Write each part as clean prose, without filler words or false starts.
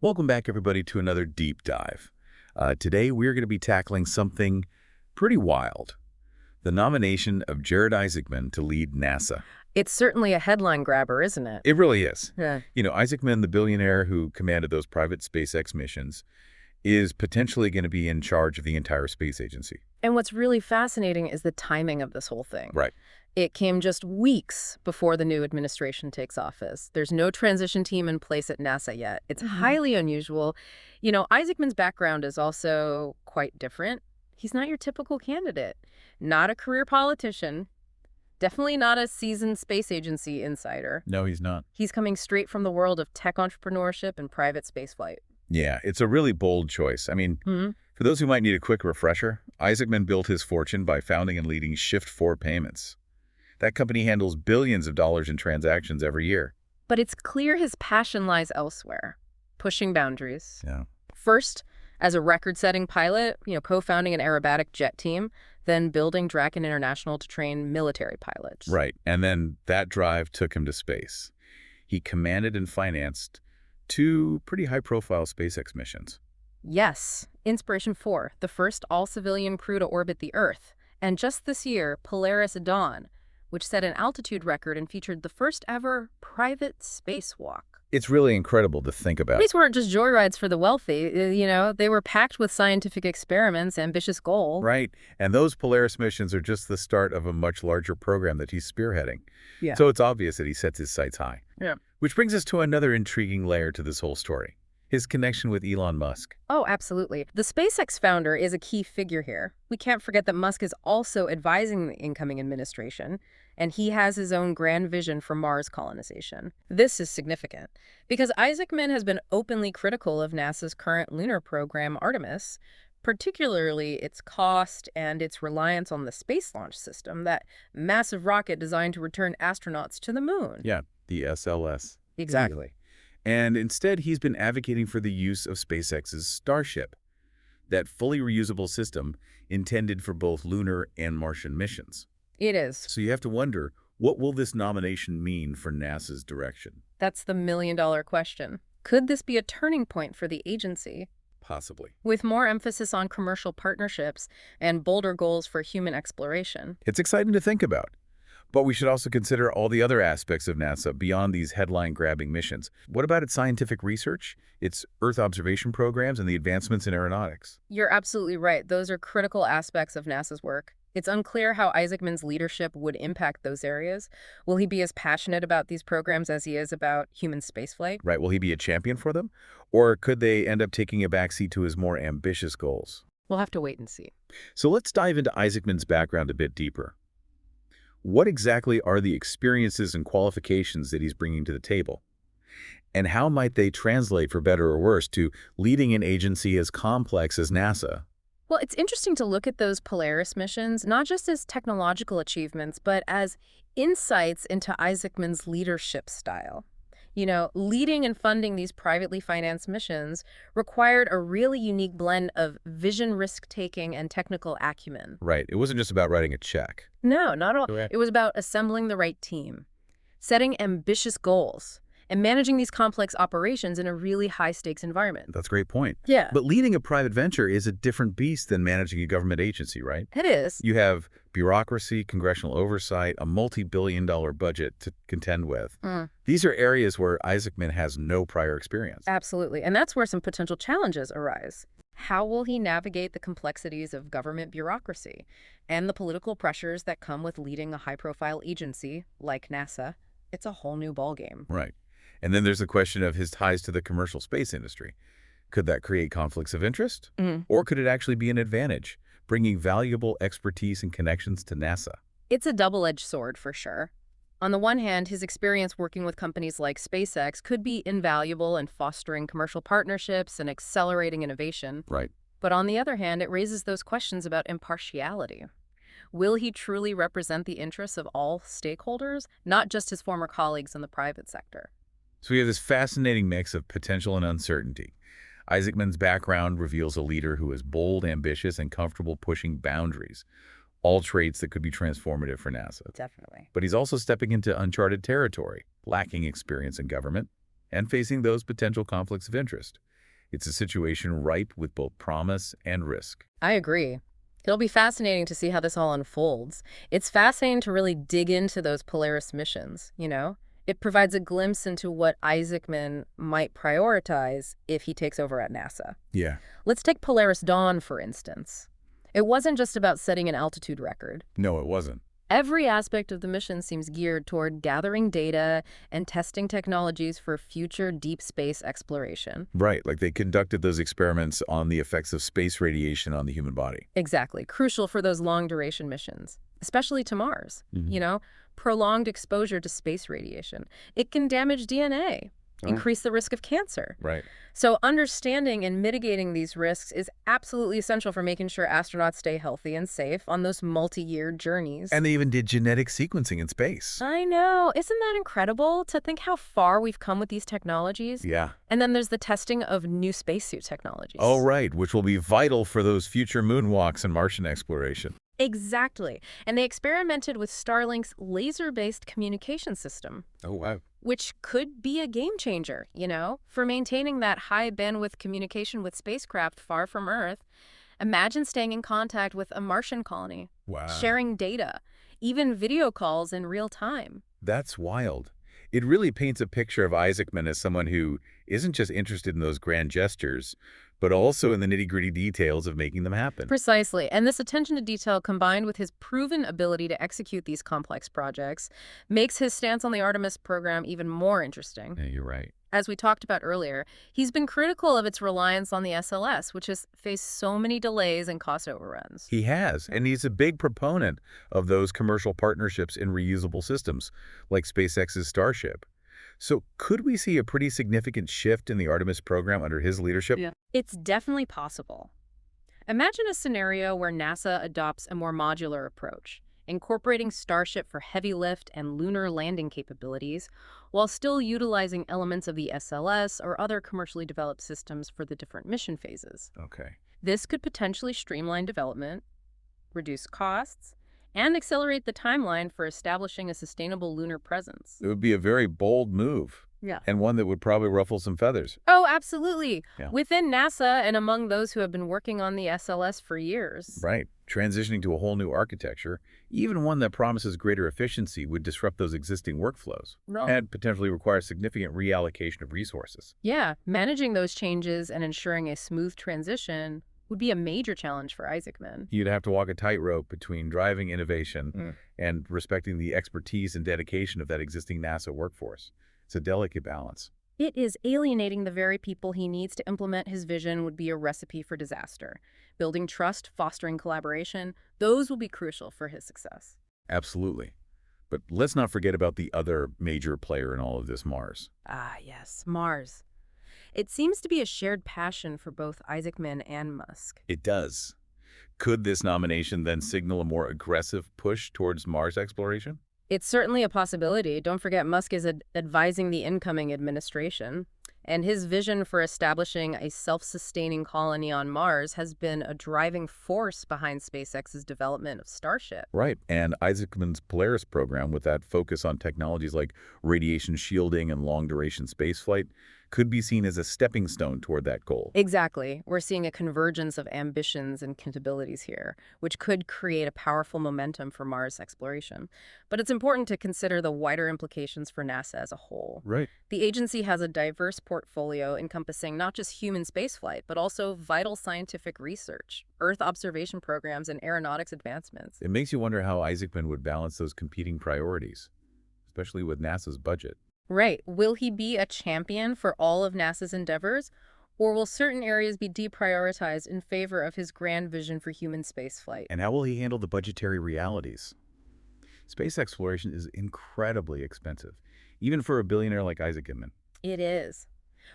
Welcome back, everybody, to another deep dive. Today, we're going to be tackling something pretty wild, the nomination of Jared Isaacman to lead NASA. It's certainly a headline grabber, isn't it? It really is. Yeah. Isaacman, the billionaire who commanded those private SpaceX missions, is potentially going to be in charge of the entire space agency. And what's really fascinating is the timing of this whole thing. Right. It came just weeks before the new administration takes office. There's no transition team in place at NASA yet. It's highly unusual. Isaacman's background is also quite different. He's not your typical candidate, not a career politician, definitely not a seasoned space agency insider. No, he's not. He's coming straight from the world of tech entrepreneurship and private spaceflight. Yeah, it's a really bold choice. For those who might need a quick refresher, Isaacman built his fortune by founding and leading Shift4 Payments. That company handles billions of dollars in transactions every year. But it's clear his passion lies elsewhere, pushing boundaries. Yeah. First, as a record-setting pilot, co-founding an aerobatic jet team, then building Draken International to train military pilots. Right, and then that drive took him to space. He commanded and financed two pretty high-profile SpaceX missions. Yes, Inspiration 4, the first all-civilian crew to orbit the Earth. And just this year, Polaris Dawn, which set an altitude record and featured the first ever private spacewalk. It's really incredible to think about. These weren't just joyrides for the wealthy. They were packed with scientific experiments, ambitious goals. Right, and those Polaris missions are just the start of a much larger program that he's spearheading. Yeah. So it's obvious that he sets his sights high. Yeah. Which brings us to another intriguing layer to this whole story, his connection with Elon Musk. Oh, absolutely. The SpaceX founder is a key figure here. We can't forget that Musk is also advising the incoming administration, and he has his own grand vision for Mars colonization. This is significant because Isaacman has been openly critical of NASA's current lunar program, Artemis, particularly its cost and its reliance on the Space Launch System, that massive rocket designed to return astronauts to the moon. Yeah, the SLS. Exactly. And instead, he's been advocating for the use of SpaceX's Starship, that fully reusable system intended for both lunar and Martian missions. It is. So you have to wonder, what will this nomination mean for NASA's direction? That's the million-dollar question. Could this be a turning point for the agency? Possibly. With more emphasis on commercial partnerships and bolder goals for human exploration. It's exciting to think about. But we should also consider all the other aspects of NASA beyond these headline-grabbing missions. What about its scientific research, its Earth observation programs, and the advancements in aeronautics? You're absolutely right. Those are critical aspects of NASA's work. It's unclear how Isaacman's leadership would impact those areas. Will he be as passionate about these programs as he is about human spaceflight? Right, will he be a champion for them? Or could they end up taking a backseat to his more ambitious goals? We'll have to wait and see. So let's dive into Isaacman's background a bit deeper. What exactly are the experiences and qualifications that he's bringing to the table? And how might they translate, for better or worse, to leading an agency as complex as NASA? Well, it's interesting to look at those Polaris missions, not just as technological achievements, but as insights into Isaacman's leadership style. Leading and funding these privately financed missions required a really unique blend of vision, risk-taking, and technical acumen. Right. It wasn't just about writing a check. No, not at all. Correct. It was about assembling the right team, setting ambitious goals, and managing these complex operations in a really high-stakes environment. That's a great point. Yeah. But leading a private venture is a different beast than managing a government agency, right? It is. You have bureaucracy, congressional oversight, a multi-billion-dollar budget to contend with. These are areas where Isaacman has no prior experience. Absolutely. And that's where some potential challenges arise. How will he navigate the complexities of government bureaucracy and the political pressures that come with leading a high-profile agency like NASA? It's a whole new ballgame. Right. And then there's the question of his ties to the commercial space industry. Could that create conflicts of interest? Or could it actually be an advantage, bringing valuable expertise and connections to NASA? It's a double-edged sword for sure. On the one hand, his experience working with companies like SpaceX could be invaluable in fostering commercial partnerships and accelerating innovation. Right. But on the other hand, it raises those questions about impartiality. Will he truly represent the interests of all stakeholders, not just his former colleagues in the private sector? So we have this fascinating mix of potential and uncertainty. Isaacman's background reveals a leader who is bold, ambitious, and comfortable pushing boundaries, all traits that could be transformative for NASA. Definitely. But he's also stepping into uncharted territory, lacking experience in government, and facing those potential conflicts of interest. It's a situation ripe with both promise and risk. I agree. It'll be fascinating to see how this all unfolds. It's fascinating to really dig into those Polaris missions, you know? It provides a glimpse into what Isaacman might prioritize if he takes over at NASA. Yeah. Let's take Polaris Dawn, for instance. It wasn't just about setting an altitude record. No, it wasn't. Every aspect of the mission seems geared toward gathering data and testing technologies for future deep space exploration. Right, like they conducted those experiments on the effects of space radiation on the human body. Exactly. Crucial for those long-duration missions, especially to Mars. You know, prolonged exposure to space radiation. It can damage DNA, increase the risk of cancer. Right. So understanding and mitigating these risks is absolutely essential for making sure astronauts stay healthy and safe on those multi-year journeys. And they even did genetic sequencing in space. I know. Isn't that incredible to think how far we've come with these technologies? Yeah. And then there's the testing of new spacesuit technologies. Oh, right, which will be vital for those future moonwalks and Martian exploration. Exactly. And they experimented with Starlink's laser-based communication system, Oh, wow. which could be a game changer, you know, for maintaining that high bandwidth communication with spacecraft far from Earth. Imagine staying in contact with a Martian colony, Wow. sharing data, even video calls in real time. That's wild. It really paints a picture of Isaacman as someone who isn't just interested in those grand gestures, but also in the nitty-gritty details of making them happen. Precisely. And this attention to detail, combined with his proven ability to execute these complex projects, makes his stance on the Artemis program even more interesting. Yeah, you're right. As we talked about earlier, he's been critical of its reliance on the SLS, which has faced so many delays and cost overruns. He has, and he's a big proponent of those commercial partnerships in reusable systems, like SpaceX's Starship. So could we see a pretty significant shift in the Artemis program under his leadership? Yeah. It's definitely possible. Imagine a scenario where NASA adopts a more modular approach, incorporating Starship for heavy lift and lunar landing capabilities, while still utilizing elements of the SLS or other commercially developed systems for the different mission phases. Okay. This could potentially streamline development, reduce costs, and accelerate the timeline for establishing a sustainable lunar presence. It would be a very bold move. Yeah. And one that would probably ruffle some feathers. Oh, absolutely. Yeah. Within NASA and among those who have been working on the SLS for years. Right. Transitioning to a whole new architecture, even one that promises greater efficiency, would disrupt those existing workflows and potentially require significant reallocation of resources. Yeah, managing those changes and ensuring a smooth transition would be a major challenge for Isaacman. You'd have to walk a tightrope between driving innovation and respecting the expertise and dedication of that existing NASA workforce. It's a delicate balance. It is alienating the very people he needs to implement his vision would be a recipe for disaster. Building trust, fostering collaboration, those will be crucial for his success. Absolutely. But let's not forget about the other major player in all of this, Mars. Ah, yes, Mars. It seems to be a shared passion for both Isaacman and Musk. It does. Could this nomination then signal a more aggressive push towards Mars exploration? It's certainly a possibility. Don't forget, Musk is advising the incoming administration, and his vision for establishing a self-sustaining colony on Mars has been a driving force behind SpaceX's development of Starship. Right. And Isaacman's Polaris program, with that focus on technologies like radiation shielding and long-duration spaceflight, could be seen as a stepping stone toward that goal. Exactly. We're seeing a convergence of ambitions and capabilities here, which could create a powerful momentum for Mars exploration. But it's important to consider the wider implications for NASA as a whole. Right. The agency has a diverse portfolio encompassing not just human spaceflight, but also vital scientific research, Earth observation programs, and aeronautics advancements. It makes you wonder how Isaacman would balance those competing priorities, especially with NASA's budget. Right. Will he be a champion for all of NASA's endeavors, or will certain areas be deprioritized in favor of his grand vision for human spaceflight? And how will he handle the budgetary realities? Space exploration is incredibly expensive, even for a billionaire like Isaacman. It is.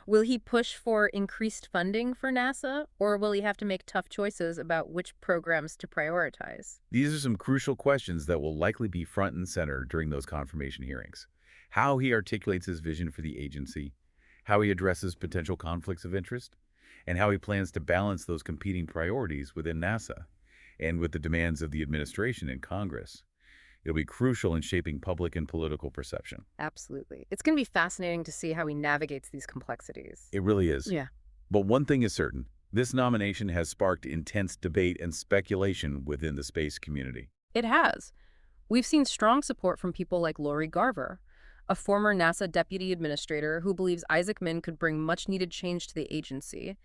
Will he push for increased funding for NASA, or will he have to make tough choices about which programs to prioritize? These are some crucial questions that will likely be front and center during those confirmation hearings. How he articulates his vision for the agency, how he addresses potential conflicts of interest, and how he plans to balance those competing priorities within NASA and with the demands of the administration and Congress. It'll be crucial in shaping public and political perception. Absolutely. It's going to be fascinating to see how he navigates these complexities. It really is. Yeah. But one thing is certain, this nomination has sparked intense debate and speculation within the space community. It has. We've seen strong support from people like Lori Garver, a former NASA deputy administrator who believes Isaacman could bring much-needed change to the agency.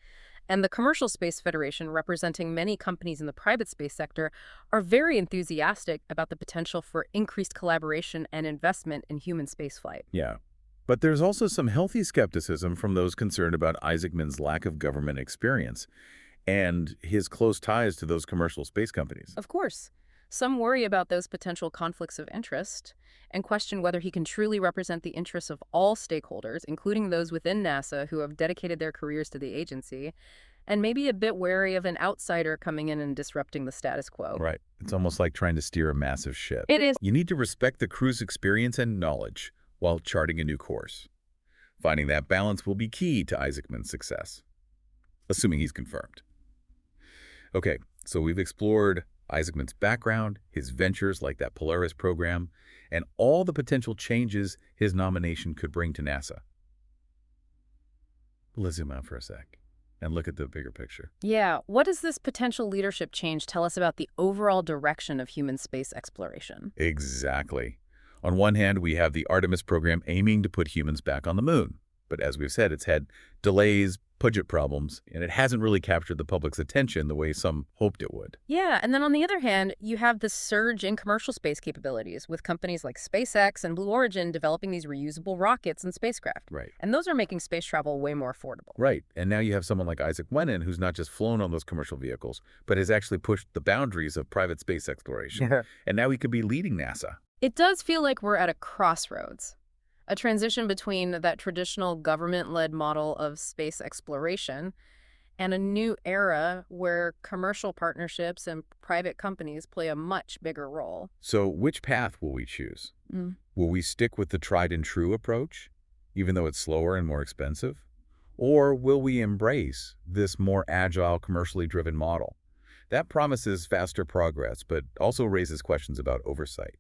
And the Commercial Space Federation, representing many companies in the private space sector, are very enthusiastic about the potential for increased collaboration and investment in human spaceflight. Yeah. But there's also some healthy skepticism from those concerned about Isaacman's lack of government experience and his close ties to those commercial space companies. Of course, some worry about those potential conflicts of interest and question whether he can truly represent the interests of all stakeholders, including those within NASA who have dedicated their careers to the agency, and maybe a bit wary of an outsider coming in and disrupting the status quo. Right. It's almost like trying to steer a massive ship. It is. You need to respect the crew's experience and knowledge while charting a new course. Finding that balance will be key to Isaacman's success, assuming he's confirmed. Okay, so we've explored Isaacman's background, his ventures like that Polaris program, and all the potential changes his nomination could bring to NASA. Let's zoom out for a sec and look at the bigger picture. Yeah, what does this potential leadership change tell us about the overall direction of human space exploration? Exactly. On one hand, we have the Artemis program aiming to put humans back on the moon. But as we've said, it's had delays, budget problems, and it hasn't really captured the public's attention the way some hoped it would. Yeah, and then on the other hand, you have the surge in commercial space capabilities with companies like SpaceX and Blue Origin developing these reusable rockets and spacecraft. Right. And those are making space travel way more affordable. Right. And now you have someone like Isaacman who's not just flown on those commercial vehicles, but has actually pushed the boundaries of private space exploration. Yeah. And now he could be leading NASA. It does feel like we're at a crossroads. A transition between that traditional government-led model of space exploration and a new era where commercial partnerships and private companies play a much bigger role. So which path will we choose? Will we stick with the tried and true approach, even though it's slower and more expensive? Or will we embrace this more agile, commercially driven model? That promises faster progress, but also raises questions about oversight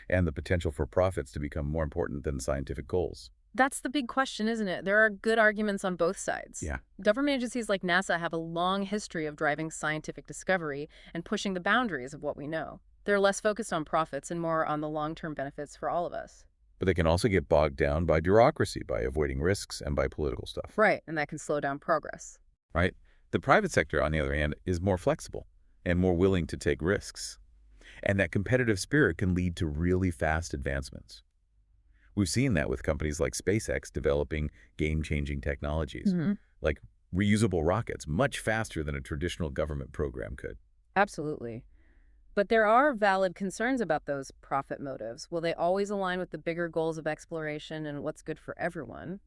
and the potential for profits to become more important than scientific goals. That's the big question, isn't it? There are good arguments on both sides. Yeah. Government agencies like NASA have a long history of driving scientific discovery and pushing the boundaries of what we know. They're less focused on profits and more on the long-term benefits for all of us. But they can also get bogged down by bureaucracy, by avoiding risks, and by political stuff. Right, and that can slow down progress. Right? The private sector, on the other hand, is more flexible and more willing to take risks. And that competitive spirit can lead to really fast advancements. We've seen that with companies like SpaceX developing game-changing technologies, like reusable rockets, much faster than a traditional government program could. Absolutely. But there are valid concerns about those profit motives. Will they always align with the bigger goals of exploration and what's good for everyone?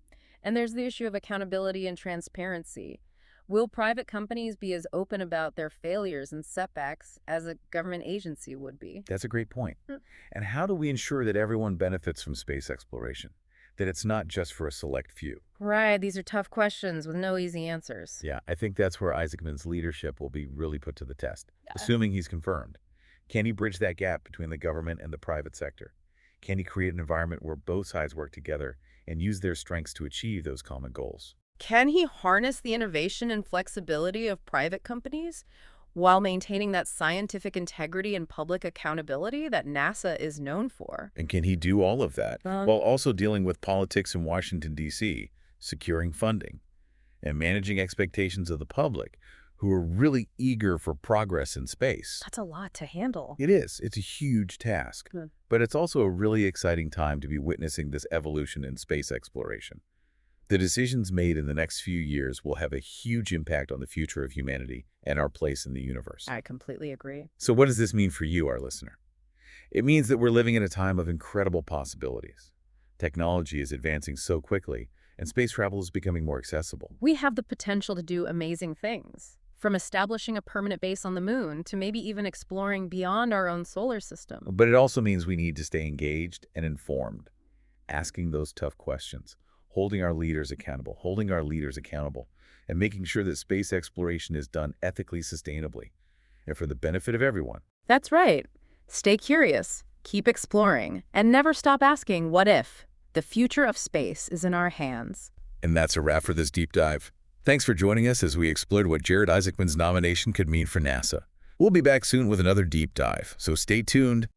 And there's the issue of accountability and transparency. Will private companies be as open about their failures and setbacks as a government agency would be? That's a great point. And how do we ensure that everyone benefits from space exploration? That it's not just for a select few? Right, these are tough questions with no easy answers. Yeah, I think that's where Isaacman's leadership will be really put to the test, assuming he's confirmed. Can he bridge that gap between the government and the private sector? Can he create an environment where both sides work together and use their strengths to achieve those common goals? Can he harness the innovation and flexibility of private companies while maintaining that scientific integrity and public accountability that NASA is known for? And can he do all of that while also dealing with politics in Washington, D.C., securing funding, and managing expectations of the public who are really eager for progress in space? That's a lot to handle. It is. It's a huge task. But it's also a really exciting time to be witnessing this evolution in space exploration. The decisions made in the next few years will have a huge impact on the future of humanity and our place in the universe. I completely agree. So what does this mean for you, our listener? It means that we're living in a time of incredible possibilities. Technology is advancing so quickly, and space travel is becoming more accessible. We have the potential to do amazing things, from establishing a permanent base on the moon to maybe even exploring beyond our own solar system. But it also means we need to stay engaged and informed, asking those tough questions, holding our leaders accountable, and making sure that space exploration is done ethically, sustainably, and for the benefit of everyone. That's right. Stay curious, keep exploring, and never stop asking, what if? The future of space is in our hands. And that's a wrap for this deep dive. Thanks for joining us as we explored what Jared Isaacman's nomination could mean for NASA. We'll be back soon with another deep dive, so stay tuned.